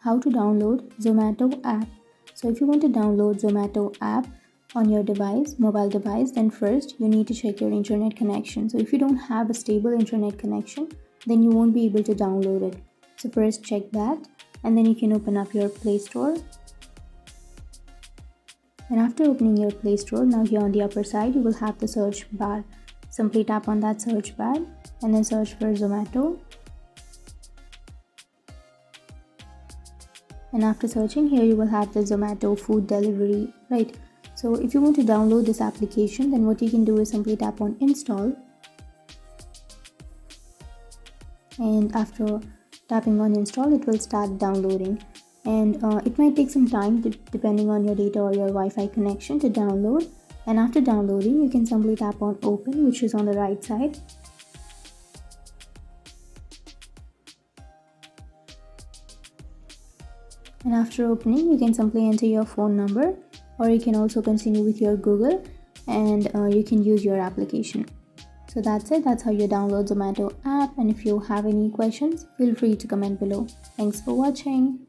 how to download Zomato app. So if you want to download Zomato app on your device, mobile device, then first you need to check your internet connection. So if you don't have a stable internet connection, then you won't be able to download it. So first check that, and then you can open up your Play Store. And after opening your Play Store, now here on the upper side you will have the search bar. Simply tap on that search bar and then search for Zomato. And after searching, here you will have the Zomato food delivery, right? So if you want to download this application, then what you can do is simply tap on install. And after tapping on install, it will start downloading. And it might take some time depending on your data or your Wi-Fi connection to download. And after downloading, you can simply tap on open, which is on the right side. And after opening, you can simply enter your phone number, or you can also continue with your Google, and you can use your application. So that's it. That's how you download Zomato app. And if you have any questions, feel free to comment below. Thanks for watching.